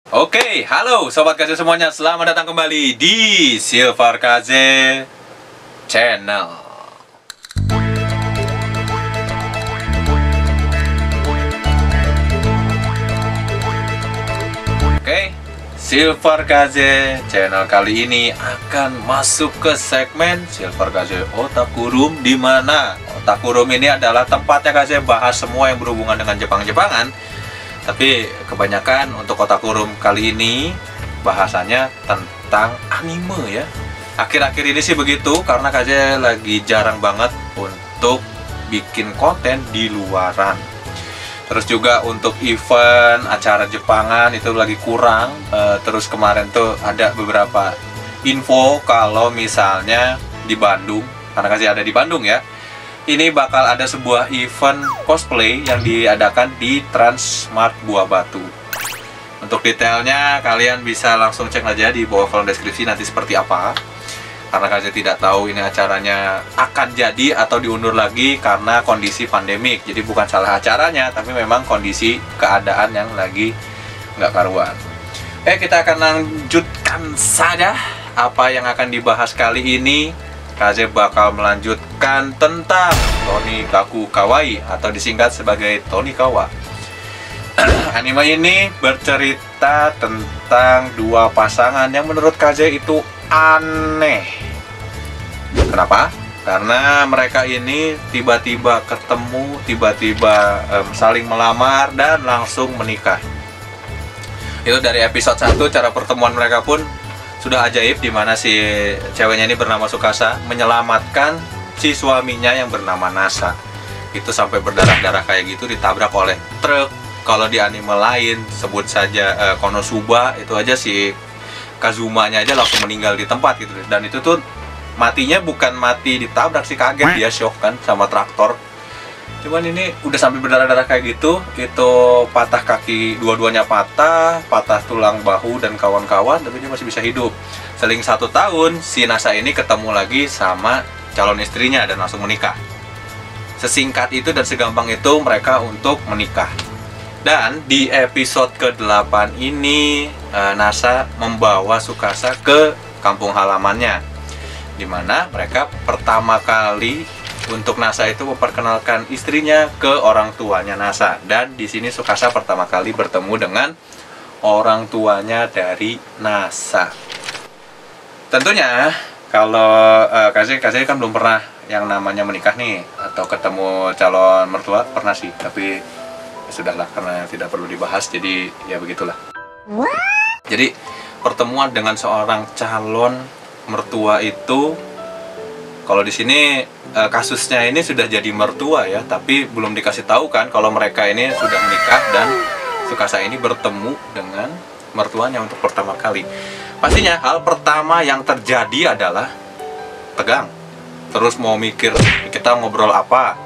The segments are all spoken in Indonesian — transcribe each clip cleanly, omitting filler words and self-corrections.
Oke, halo Sobat Kaze semuanya, selamat datang kembali di Silver Kaze Channel. Oke, Silver Kaze Channel kali ini akan masuk ke segmen Silver Kaze Otaku Room, di mana Otaku Room ini adalah tempatnya Kaze bahas semua yang berhubungan dengan Jepang-Jepangan. Tapi kebanyakan untuk Otaku Room kali ini bahasanya tentang anime ya. Akhir-akhir ini sih begitu, karena Kaze lagi jarang banget untuk bikin konten di luaran. Terus juga untuk event acara Jepangan itu lagi kurang. Terus kemarin tuh ada beberapa info kalau misalnya di Bandung, karena Kaze ada di Bandung ya, ini bakal ada sebuah event cosplay yang diadakan di Transmart Buah Batu. Untuk detailnya kalian bisa langsung cek aja di bawah kolom deskripsi nanti seperti apa. Karena Kaze tidak tahu ini acaranya akan jadi atau diundur lagi karena kondisi pandemik. Jadi bukan salah acaranya, tapi memang kondisi keadaan yang lagi nggak karuan. Kita akan lanjutkan saja apa yang akan dibahas kali ini. Kaze bakal melanjutkan tentang Tonikaku Kawaii atau disingkat sebagai Tonikawa. Anime ini bercerita tentang dua pasangan yang menurut Kaze itu aneh. Kenapa? Karena mereka ini tiba-tiba ketemu, tiba-tiba saling melamar dan langsung menikah. Itu dari episode 1, cara pertemuan mereka pun sudah ajaib, di mana si ceweknya ini bernama Tsukasa menyelamatkan si suaminya yang bernama Nasa. Itu sampai berdarah-darah kayak gitu, ditabrak oleh truk. Kalau di anime lain sebut saja Konosuba, itu aja si Kazumanya aja langsung meninggal di tempat gitu. Dan itu tuh matinya bukan mati ditabrak sih, kaget dia, shock kan sama traktor. Cuman ini udah sampai berdarah-darah kayak gitu, itu patah kaki, dua-duanya patah tulang bahu dan kawan-kawan, tapi dia masih bisa hidup. Seling 1 tahun, si Nasa ini ketemu lagi sama calon istrinya dan langsung menikah. Sesingkat itu dan segampang itu mereka untuk menikah. Dan di episode ke-8 ini, Nasa membawa Tsukasa ke kampung halamannya, dimana mereka pertama kali untuk Nasa itu memperkenalkan istrinya ke orang tuanya Nasa. Dan di sini Tsukasa pertama kali bertemu dengan orang tuanya dari Nasa. Tentunya kalau Kaze kan belum pernah yang namanya menikah nih atau ketemu calon mertua, pernah sih, tapi ya sudahlah, karena tidak perlu dibahas, jadi ya begitulah. Jadi pertemuan dengan seorang calon mertua itu, kalau di sini kasusnya ini sudah jadi mertua ya, tapi belum dikasih tahu kan kalau mereka ini sudah menikah dan Tsukasa ini bertemu dengan mertuanya untuk pertama kali. Pastinya hal pertama yang terjadi adalah tegang. Terus mau mikir kita ngobrol apa,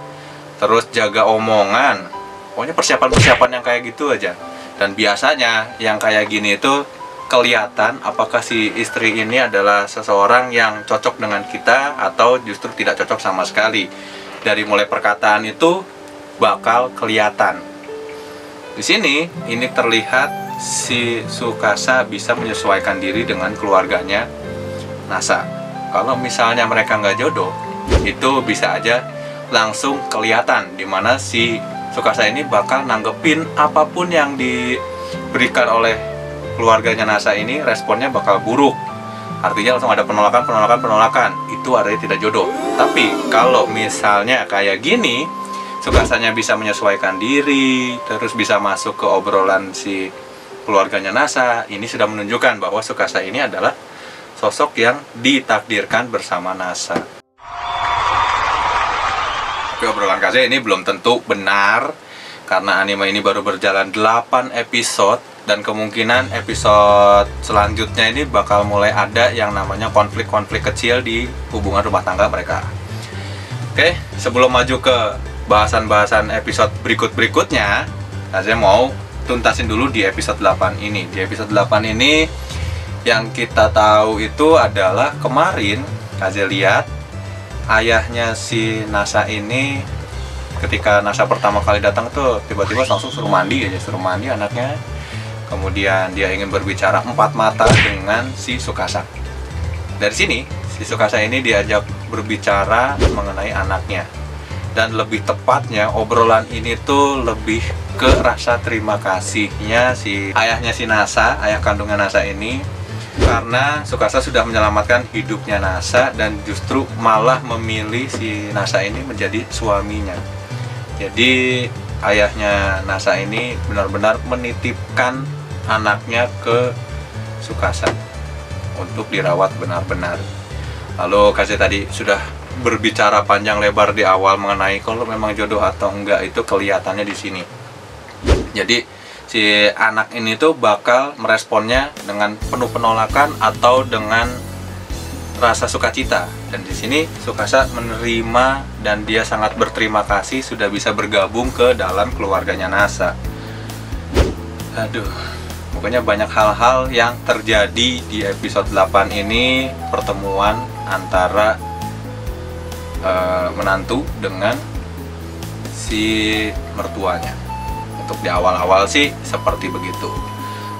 terus jaga omongan. Pokoknya persiapan-persiapan yang kayak gitu aja. Dan biasanya yang kayak gini itu kelihatan apakah si istri ini adalah seseorang yang cocok dengan kita atau justru tidak cocok sama sekali. Dari mulai perkataan itu bakal kelihatan. Di sini ini terlihat si Tsukasa bisa menyesuaikan diri dengan keluarganya Nasa. Kalau misalnya mereka nggak jodoh, itu bisa aja langsung kelihatan, dimana si Tsukasa ini bakal nanggepin apapun yang diberikan oleh keluarganya Nasa ini, responnya bakal buruk. Artinya langsung ada penolakan. Itu artinya tidak jodoh. Tapi kalau misalnya kayak gini, Tsukasanya bisa menyesuaikan diri, terus bisa masuk ke obrolan si keluarganya Nasa, ini sudah menunjukkan bahwa Tsukasa ini adalah sosok yang ditakdirkan bersama Nasa. Tapi obrolan Kaze ini belum tentu benar, karena anime ini baru berjalan 8 episode. Dan kemungkinan episode selanjutnya ini bakal mulai ada yang namanya konflik-konflik kecil di hubungan rumah tangga mereka. Oke, sebelum maju ke bahasan-bahasan episode berikut-berikutnya, Kaze mau tuntasin dulu di episode 8 ini. Di episode 8 ini yang kita tahu itu adalah kemarin Kaze lihat ayahnya si Nasa ini, ketika Nasa pertama kali datang tuh tiba-tiba langsung suruh mandi aja, suruh mandi anaknya. Kemudian dia ingin berbicara empat mata dengan si Tsukasa. Dari sini si Tsukasa ini diajak berbicara mengenai anaknya. Dan lebih tepatnya obrolan ini tuh lebih ke rasa terima kasihnya si ayahnya si Nasa, ayah kandungnya Nasa ini, karena Tsukasa sudah menyelamatkan hidupnya Nasa dan justru malah memilih si Nasa ini menjadi suaminya. Jadi ayahnya Nasa ini benar-benar menitipkan anaknya ke Tsukasa untuk dirawat benar-benar. Lalu Kaze tadi sudah berbicara panjang lebar di awal mengenai kalau memang jodoh atau enggak itu kelihatannya di sini. Jadi si anak ini tuh bakal meresponnya dengan penuh penolakan atau dengan rasa sukacita. Dan di sini Tsukasa menerima dan dia sangat berterima kasih sudah bisa bergabung ke dalam keluarganya Nasa. Aduh, pokoknya banyak hal-hal yang terjadi di episode 8 ini, pertemuan antara menantu dengan si mertuanya. Untuk di awal-awal sih seperti begitu.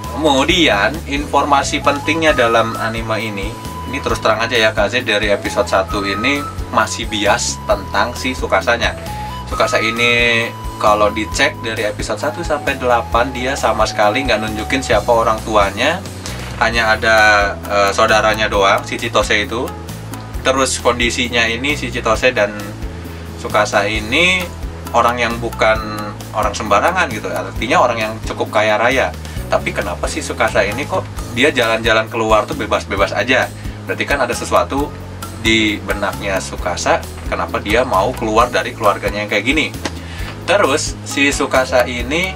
Kemudian informasi pentingnya dalam anime ini terus terang aja ya Kaze, dari episode 1 ini masih bias tentang si Tsukasanya. Tsukasa ini kalau dicek dari episode 1 sampai 8 dia sama sekali nggak nunjukin siapa orang tuanya. Hanya ada saudaranya doang, si Chitose itu. Terus kondisinya ini si Chitose dan Tsukasa ini orang yang bukan orang sembarangan gitu, artinya orang yang cukup kaya raya. Tapi kenapa sih Tsukasa ini kok dia jalan-jalan keluar tuh bebas-bebas aja? Berarti kan ada sesuatu di benaknya Tsukasa, kenapa dia mau keluar dari keluarganya yang kayak gini. Terus si Tsukasa ini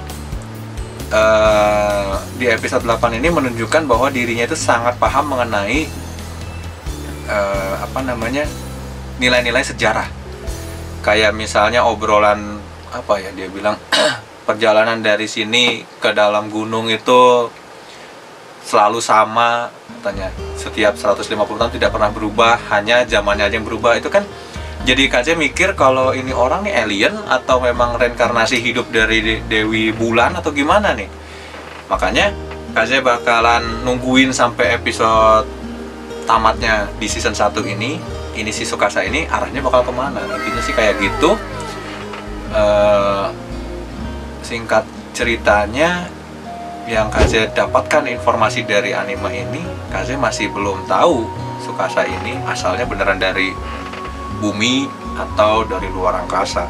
di episode 8 ini menunjukkan bahwa dirinya itu sangat paham mengenai nilai-nilai sejarah. Kayak misalnya obrolan apa ya, dia bilang perjalanan dari sini ke dalam gunung itu selalu sama, katanya setiap 150 tahun tidak pernah berubah, hanya zamannya aja yang berubah. Itu kan jadi Kaze mikir kalau ini orang nih alien atau memang reinkarnasi hidup dari Dewi Bulan atau gimana nih. Makanya Kaze bakalan nungguin sampai episode tamatnya di season 1 ini si Tsukasa ini arahnya bakal kemana. Intinya sih kayak gitu. Singkat ceritanya, yang Kaze dapatkan informasi dari anime ini, Kaze masih belum tahu Tsukasa ini asalnya beneran dari bumi atau dari luar angkasa.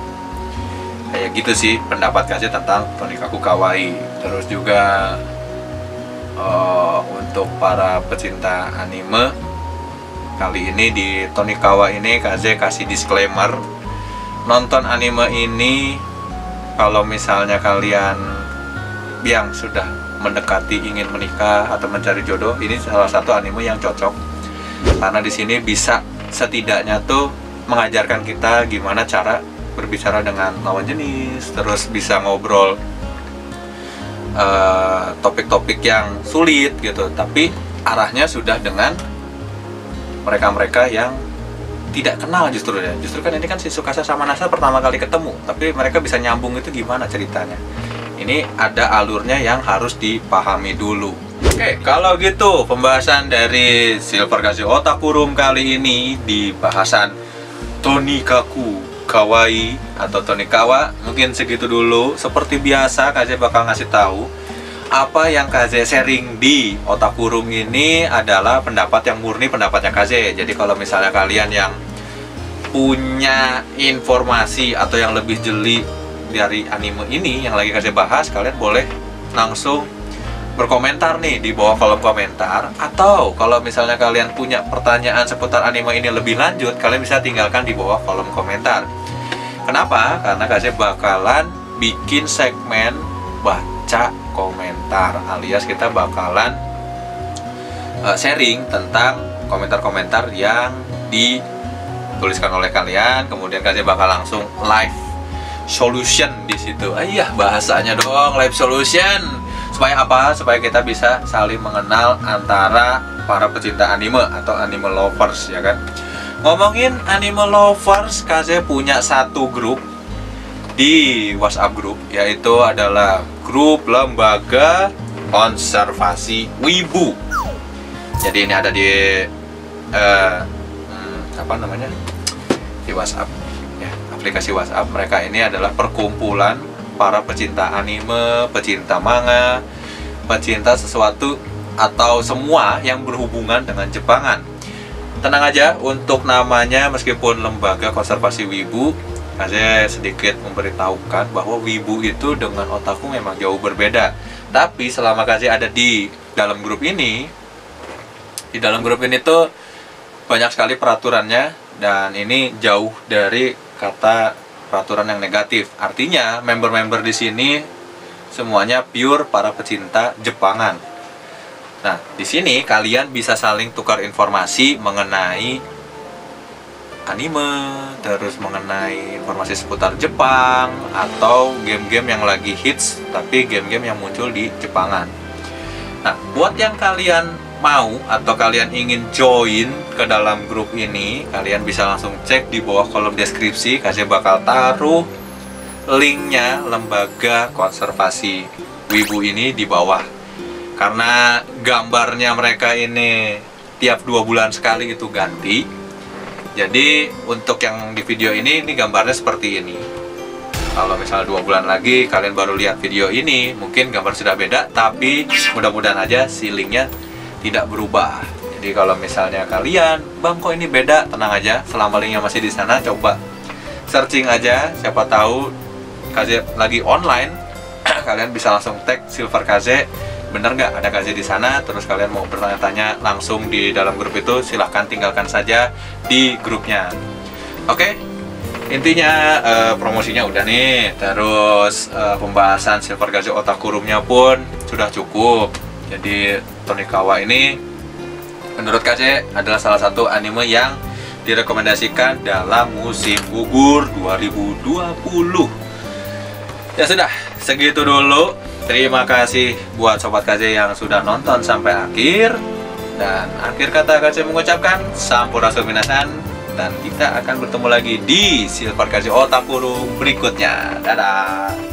Kayak gitu sih pendapat Kaze tentang Tonikaku Kawaii. Terus juga untuk para pecinta anime, kali ini di Tonikawa ini Kaze kasih disclaimer, nonton anime ini kalau misalnya kalian yang sudah mendekati ingin menikah atau mencari jodoh, ini salah satu anime yang cocok. Karena di sini bisa setidaknya tuh mengajarkan kita gimana cara berbicara dengan lawan jenis, terus bisa ngobrol topik-topik yang sulit gitu, tapi arahnya sudah dengan mereka-mereka yang tidak kenal justru ya. Justru kan ini kan si Tsukasa sama Nasa pertama kali ketemu, tapi mereka bisa nyambung itu gimana ceritanya. Ini ada alurnya yang harus dipahami dulu. Oke, kalau gitu pembahasan dari Silver Kaze Otaku Room kali ini di bahasan Tonikaku Kawaii atau Tonikawa mungkin segitu dulu. Seperti biasa Kaze bakal ngasih tahu apa yang Kaze sharing di Otaku Room ini adalah pendapat yang murni pendapatnya Kaze. Jadi kalau misalnya kalian yang punya informasi atau yang lebih jeli dari anime ini yang lagi Kaze bahas, kalian boleh langsung berkomentar nih di bawah kolom komentar. Atau kalau misalnya kalian punya pertanyaan seputar anime ini lebih lanjut, kalian bisa tinggalkan di bawah kolom komentar. Kenapa? Karena Kaze bakalan bikin segmen baca komentar, alias kita bakalan sharing tentang komentar-komentar yang dituliskan oleh kalian. Kemudian Kaze bakal langsung live solution di situ. Iya, bahasanya dong, live solution. Supaya apa? Supaya kita bisa saling mengenal antara para pecinta anime atau anime lovers, ya kan? Ngomongin anime lovers, Kaze punya satu grup di WhatsApp grup, yaitu adalah grup lembaga konservasi wibu. Jadi ini ada di apa namanya, di WhatsApp ya, aplikasi WhatsApp. Mereka ini adalah perkumpulan para pecinta anime, pecinta manga, pecinta sesuatu atau semua yang berhubungan dengan Jepangan. Tenang aja untuk namanya, meskipun lembaga konservasi wibu, saya sedikit memberitahukan bahwa wibu itu dengan otaku memang jauh berbeda. Tapi selama Kaze ada di dalam grup ini, tuh banyak sekali peraturannya, dan ini jauh dari kata peraturan yang negatif. Artinya member-member di sini semuanya pure para pecinta Jepangan. Nah, di sini kalian bisa saling tukar informasi mengenai anime, terus mengenai informasi seputar Jepang, atau game-game yang lagi hits, tapi game-game yang muncul di Jepangan. Nah, buat yang kalian mau atau kalian ingin join ke dalam grup ini, kalian bisa langsung cek di bawah kolom deskripsi. Kaze bakal taruh linknya lembaga konservasi wibu ini di bawah. Karena gambarnya mereka ini tiap 2 bulan sekali itu ganti. Jadi untuk yang di video ini gambarnya seperti ini. Kalau misalnya 2 bulan lagi kalian baru lihat video ini, mungkin gambar sudah beda, tapi mudah-mudahan aja si linknya tidak berubah. Jadi kalau misalnya kalian, bang kok ini beda, tenang aja, selama linknya masih di sana, coba searching aja, siapa tahu Kaze lagi online, kalian bisa langsung tag Silver Kaze, bener nggak ada Kaze di sana. Terus kalian mau bertanya-tanya langsung di dalam grup itu, silahkan tinggalkan saja di grupnya. Oke, intinya promosinya udah nih, terus pembahasan Silver Kaze Otaku Room-nya pun sudah cukup. Jadi Tonikawa ini menurut Kaze adalah salah satu anime yang direkomendasikan dalam musim gugur 2020. Ya sudah, segitu dulu. Terima kasih buat sobat Kaze yang sudah nonton sampai akhir. Dan akhir kata Kaze mengucapkan Sampurasun minasan, dan kita akan bertemu lagi di Silver Kaze Otaku Room berikutnya. Dadah.